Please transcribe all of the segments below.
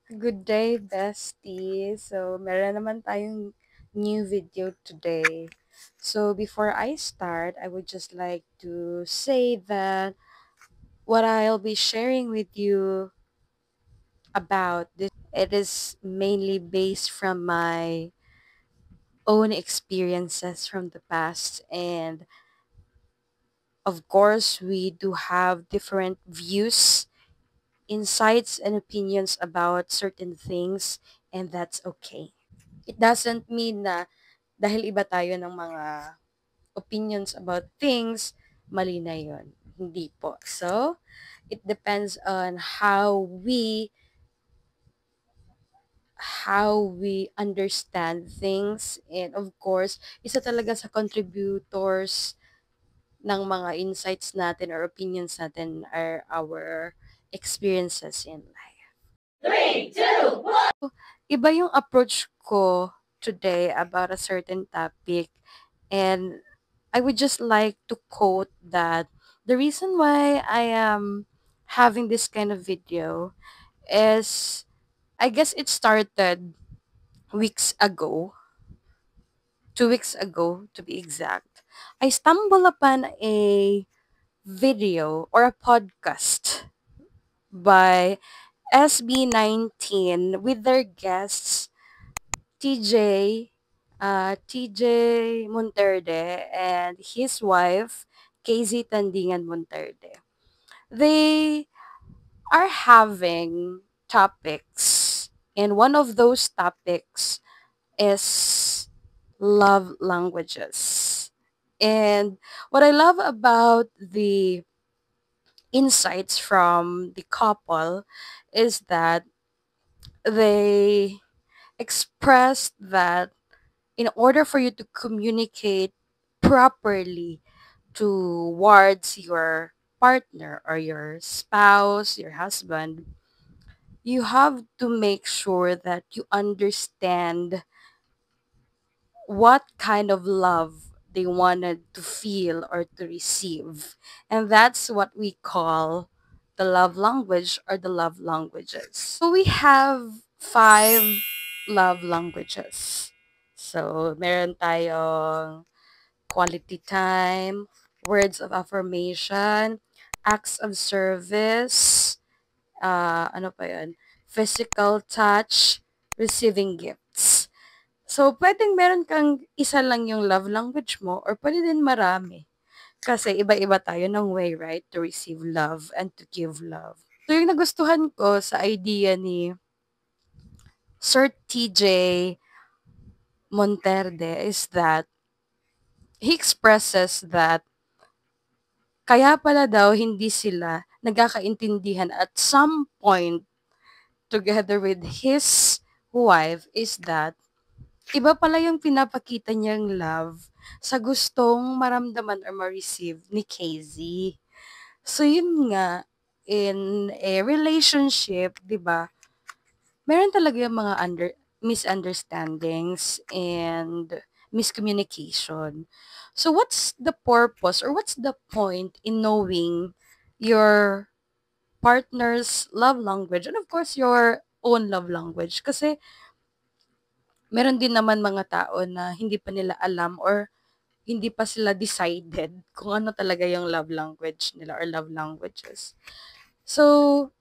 Good day, bestie. So, meron naman tayong new video today. So, before I start, I would just like to say that what I'll be sharing with you about this, it is mainly based from my own experiences from the past. And of course, we do have different views, insights, and opinions about certain things, and that's okay. It doesn't mean na dahil iba tayo ng mga opinions about things, mali na yun. Hindi po. So, it depends on how we understand things, and of course, isa talaga sa contributors ng mga insights natin or opinions natin are our experiences in life. Iba yung approach ko today about a certain topic, and I would just like to quote that the reason why I am having this kind of video is, I guess it started weeks ago, 2 weeks ago to be exact. I stumbled upon a video or a podcast by SB19 with their guests TJ, TJ Monterde and his wife, KZ Tandingan Monterde. They are having topics, and one of those topics is love languages. And what I love about the insights from the couple is that they expressed that in order for you to communicate properly towards your partner or your spouse, your husband, you have to make sure that you understand what kind of love they wanted to feel or to receive. And that's what we call the love language or the love languages. So we have 5 love languages. So meron tayong quality time, words of affirmation, acts of service, ano pa yun, physical touch, receiving gifts. So, pwedeng meron kang isa lang yung love language mo or pwede din marami. Kasi iba-iba tayo ng way, right, to receive love and to give love. So, yung nagustuhan ko sa idea ni Sir TJ Monterde is that he expresses that kaya pala daw hindi sila nagkakaintindihan at some point together with his wife is that iba pala yung pinapakita niyang love sa gustong maramdaman or ma-receive ni KZ. So, yun nga, in a relationship, di ba, meron talaga yung mga misunderstandings and miscommunication. So, what's the purpose or what's the point in knowing your partner's love language and of course your own love language? Kasi meron din naman mga tao na hindi pa nila alam or hindi pa sila decided kung ano talaga yung love language nila or love languages. So,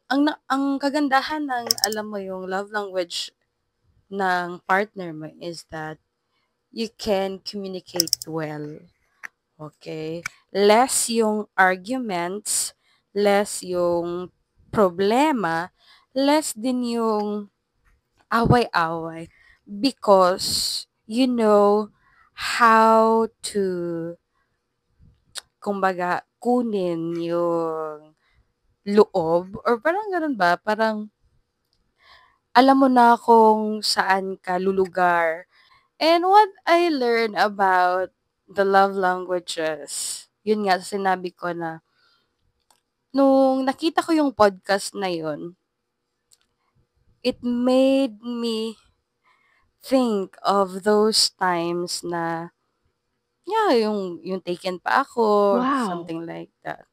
ang kagandahan ng alam mo yung love language ng partner mo is that you can communicate well. Okay? Less yung arguments, less yung problema, less din yung away-away because you know how to kumbaga kunin yung loob or parang ganun ba? Parang alam mo na kung saan ka lulugar. And what I learned about the love languages, yun nga sinabi ko na nung nakita ko yung podcast na yun, it made me think of those times na yeah, yung taken pa ako, Wow. something like that.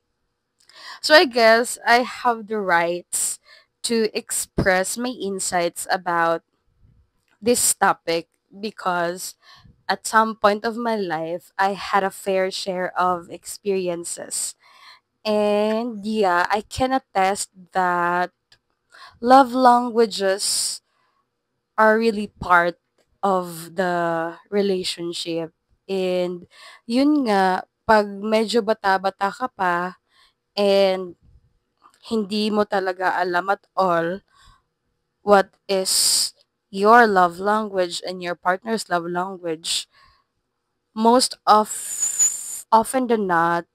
So I guess I have the rights to express my insights about this topic because at some point of my life, I had a fair share of experiences. And yeah, I can attest that love languages are really part of the relationship. And yun nga, pag medyo bata-bata ka pa and hindi mo talaga alam at all what is your love language and your partner's love language, most of often than not,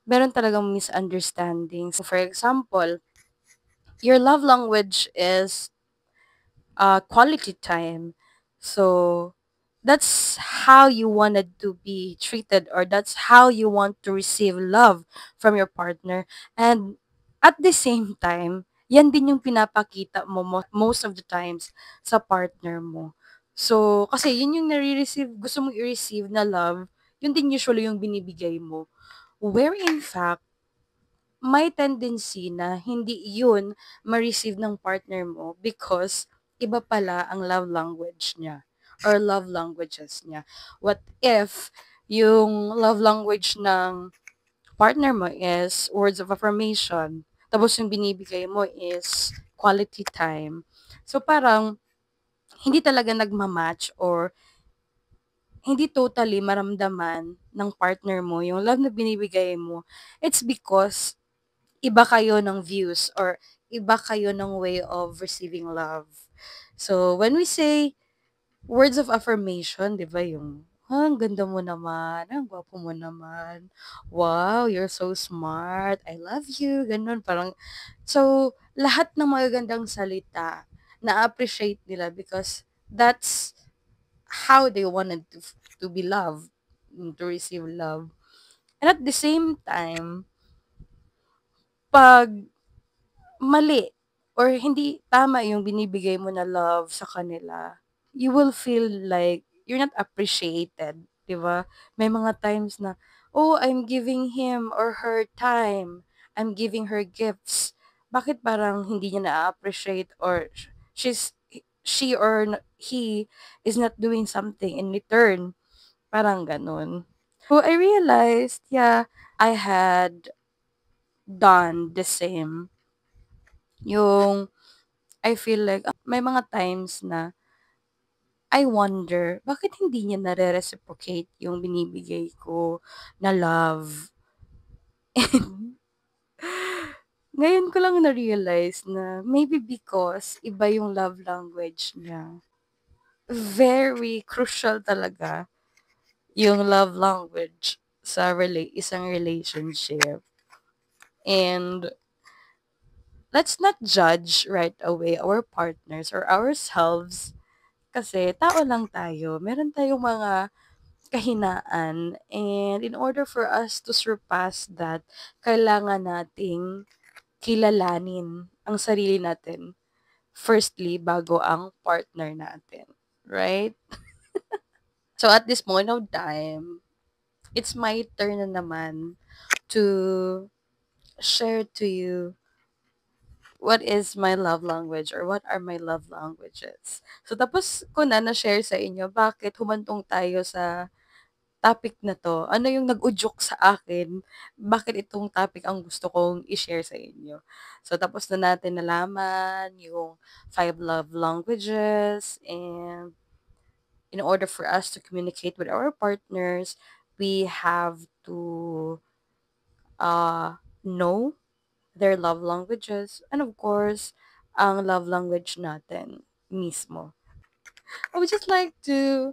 meron talagang misunderstandings. So, for example, your love language is quality time. So that's how you wanted to be treated, or that's how you want to receive love from your partner. And at the same time, yan din yung pinapakita mo most of the times sa partner mo. So, kasi yun yung nare-receive, gusto mong i-receive na love, yun din usually yung binibigay mo. Where in fact, may tendency na hindi yun ma-receive ng partner mo because iba pala ang love language niya or love languages niya. What if yung love language ng partner mo is words of affirmation, tapos yung binibigay mo is quality time. So parang hindi talaga nagmamatch or hindi totally maramdaman ng partner mo yung love na binibigay mo. It's because iba kayo ng views or iba kayo ng way of receiving love. So, when we say words of affirmation, di ba yung, "Ah, ang ganda mo naman, ang gwapo mo naman, wow, you're so smart, I love you," ganun, parang, so, lahat ng magagandang salita, na-appreciate nila because that's how they wanted to be loved, to receive love. And at the same time, pag mali or hindi tama yung binibigay mo na love sa kanila, you will feel like you're not appreciated, 'di ba? May mga times na, "Oh, I'm giving him or her time. I'm giving her gifts." Bakit parang hindi niya na-appreciate or she or he is not doing something in return? Parang gano'n. So, I realized, yeah, I had done the same. Yung I feel like may mga times na I wonder, bakit hindi niya nare-reciprocate yung binibigay ko na love? And ngayon ko lang na-realize na maybe because iba yung love language niya. Very crucial talaga yung love language sa isang relationship. And let's not judge right away our partners or ourselves kasi tao lang tayo. Meron tayong mga kahinaan. And in order for us to surpass that, kailangan nating kilalanin ang sarili natin. Firstly, bago ang partner natin. Right? So at this point of time, it's my turn na naman to share to you what is my love language or what are my love languages. So tapos ko na-share sa inyo bakit humantong tayo sa topic na 'to, ano yung nag-udyok sa akin, bakit itong topic ang gusto kong i-share sa inyo. So, tapos na natin nalaman yung 5 love languages, and in order for us to communicate with our partners, we have to know their love languages and of course, ang love language natin mismo. I would just like to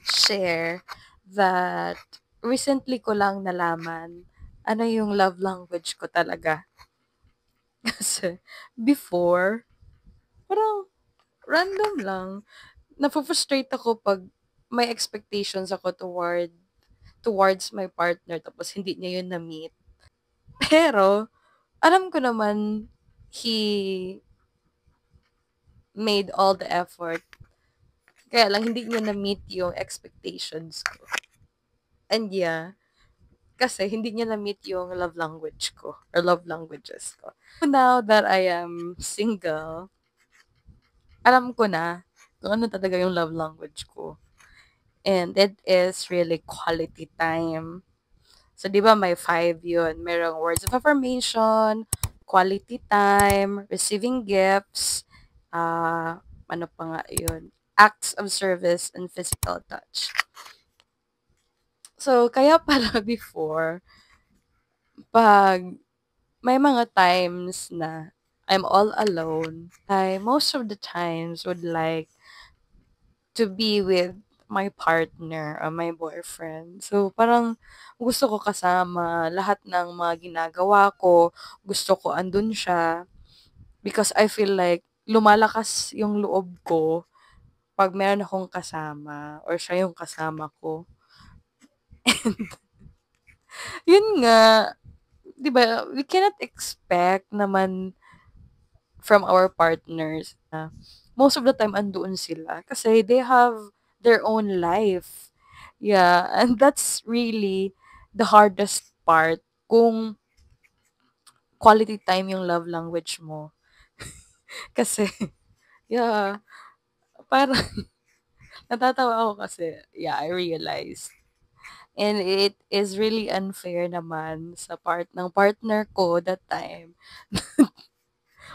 share that recently ko lang nalaman ano yung love language ko talaga. Kasi before, parang random lang. Nafu-frustrate ako pag may expectations ako towards my partner tapos hindi niya yun na-meet. Pero alam ko naman he made all the effort. Kaya lang hindi niya na-meet yung expectations ko. And yeah, Kasi hindi niya na-meet yung love language ko or love languages ko. So now that I am single, alam ko na kung ano talaga yung love language ko. And it is really quality time. So, di ba may five yun? Merong words of affirmation, quality time, receiving gifts, ano pa nga yun? Acts of service, and physical touch. So, kaya pala before, pag may mga times na I'm all alone, I most of the times would like to be with my partner or my boyfriend. So, parang gusto ko kasama lahat ng mga ginagawa ko. Gusto ko andun siya because I feel like lumalakas yung loob ko pag meron akong kasama or siya yung kasama ko. Yun nga, 'di ba? We cannot expect naman from our partners na most of the time andoon sila kasi they have their own life. Yeah, and that's really the hardest part kung quality time yung love language mo. Kasi, yeah, parang natatawa ako kasi, yeah, I realized. And it is really unfair naman sa part ng partner ko that time.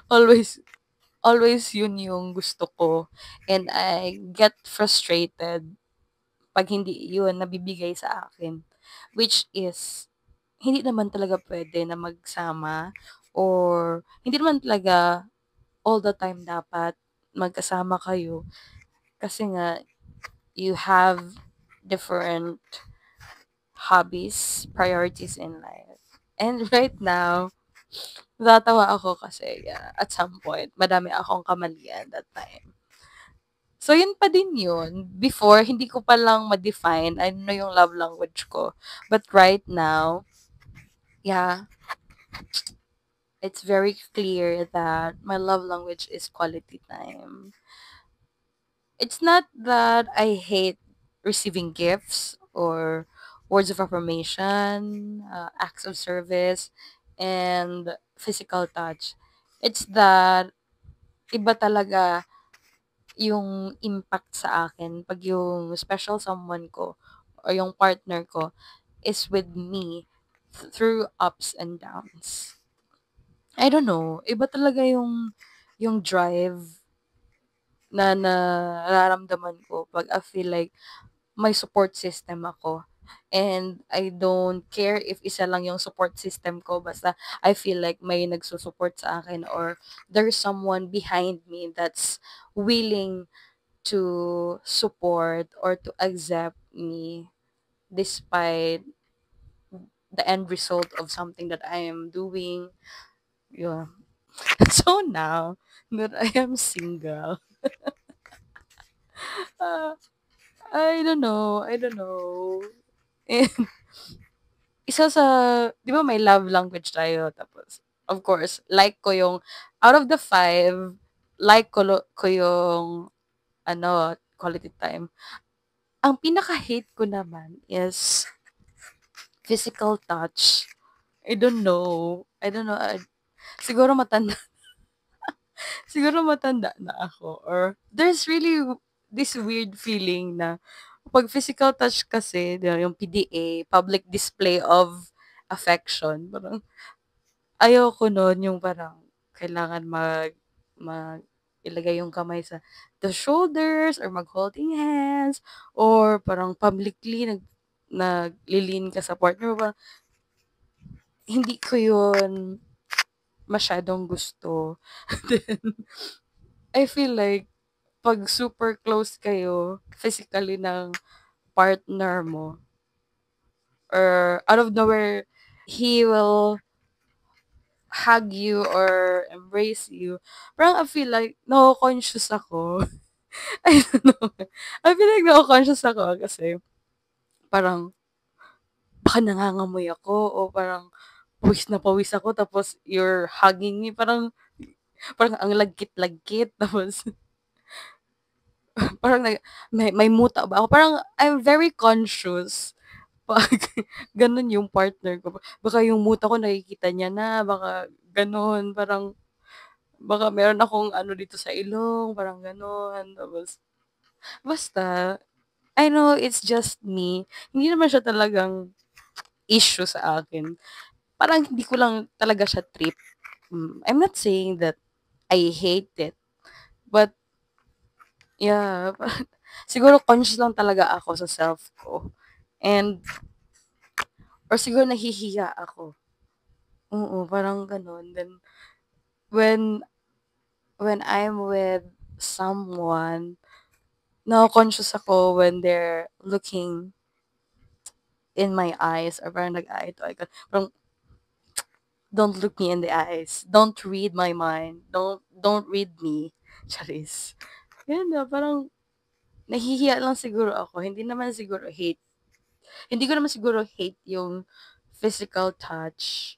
Always always yun yung gusto ko. And I get frustrated pag hindi yun nabibigay sa akin. Which is, hindi naman talaga pwede na magsama or hindi naman talaga all the time dapat magkasama kayo. Kasi nga, you have different hobbies, priorities in life. And right now, natatawa ako kasi at some point, madami akong kamalian that time. So, yun pa din yun. Before, hindi ko pa lang ma-define ano yung love language ko. But right now, yeah, it's very clear that my love language is quality time. It's not that I hate receiving gifts or words of affirmation, acts of service, and physical touch. It's that iba talaga yung impact sa akin pag yung special someone ko or yung partner ko is with me through ups and downs. I don't know, iba talaga yung drive na nararamdaman ko pag I feel like may support system ako. And I don't care if isa lang yung support system ko, basta I feel like may nagsusupport sa akin or there's someone behind me that's willing to support or to accept me despite the end result of something that I am doing. Yeah. So now that I am single, uh, I don't know. I don't know. And isa sa, di ba may love language tayo? Tapos, of course, like ko yung, out of the five, like ko yung, quality time. Ang pinaka-hate ko naman is physical touch. I don't know. I don't know. Siguro matanda, siguro matanda na ako. Or there's really this weird feeling na pag physical touch kasi, yung PDA, public display of affection, parang ayoko nun yung parang kailangan ilagay yung kamay sa the shoulders or mag-holding hands or parang publicly naglilin ka sa partner. Parang, hindi ko yun masyadong gusto. Then, I feel like pag super close kayo physically ng partner mo or out of nowhere, he will hug you or embrace you, parang I feel like nako-conscious ako. I don't know. I feel like nako-conscious ako kasi parang baka nangangamoy ako o parang pawis na pawis ako tapos you're hugging me. Parang ang lagkit-lagkit tapos parang may muta ba ako? Parang I'm very conscious pag gano'n yung partner ko, baka yung muta ko nakikita niya na, baka gano'n. Parang baka meron akong ano dito sa ilong, parang gano'n. Tapos basta, I know it's just me. Hindi naman siya talagang issue sa akin. Parang hindi ko lang talaga siya trip. I'm not saying that I hate it, but yeah, siguro conscious lang talaga ako sa self ko. And, or siguro nahihiya ako. Oo, parang gano'n. Then, when, when I'm with someone, na-conscious ako when they're looking in my eyes or parang nag-eye to eye. Parang, don't look me in the eyes. Don't read my mind. Don't read me. Charis. Yun na, parang nahihiya lang siguro ako. Hindi naman siguro hate. Hindi ko naman siguro hate yung physical touch.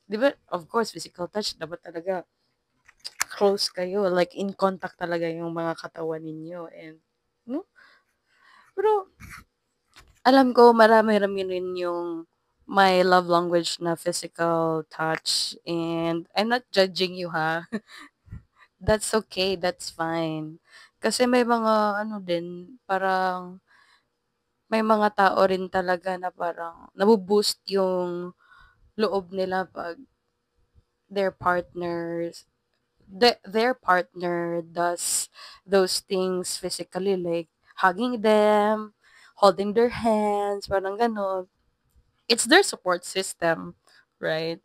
Di ba, of course, physical touch, dapat talaga close kayo. Like, in contact talaga yung mga katawan ninyo. And, no? Pero, alam ko, marami-rami rin yung my love language na physical touch. And, I'm not judging you, ha? That's okay. That's fine. Kasi may mga, ano din, parang, may mga tao rin talaga na parang, nabuboost yung loob nila pag their partners their partner does those things physically, like hugging them, holding their hands, parang ganon. It's their support system, right?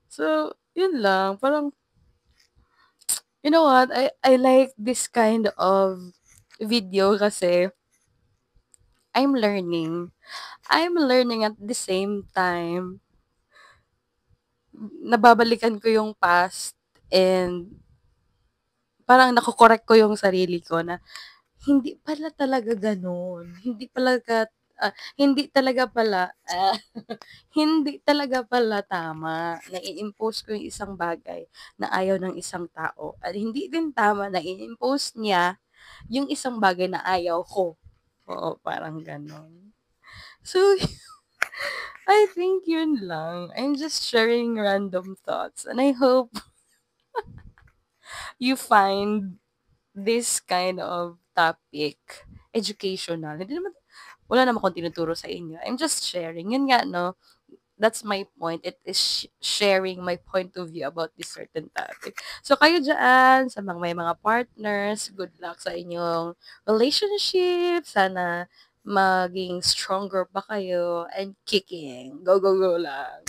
So, yun lang. Parang, you know what? I like this kind of video kasi I'm learning. I'm learning at the same time. Nababalikan ko yung past and parang nako-correct ko yung sarili ko na hindi pala talaga gano'n. Hindi talaga pala, hindi talaga pala tama na i-impose ko yung isang bagay na ayaw ng isang tao at hindi din tama na i-impose niya yung isang bagay na ayaw ko. Oo, parang gano'n. So, I think yun lang. I'm just sharing random thoughts and I hope you find this kind of topic educational. Hindi naman wala naman akong tinuturo sa inyo. I'm just sharing. Yun nga, no? That's my point. It is sharing my point of view about this certain topic. So, kayo dyan, sa mga may mga partners, good luck sa inyong relationship. Sana maging stronger pa kayo and kicking. Go, go, go lang.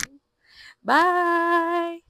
Bye!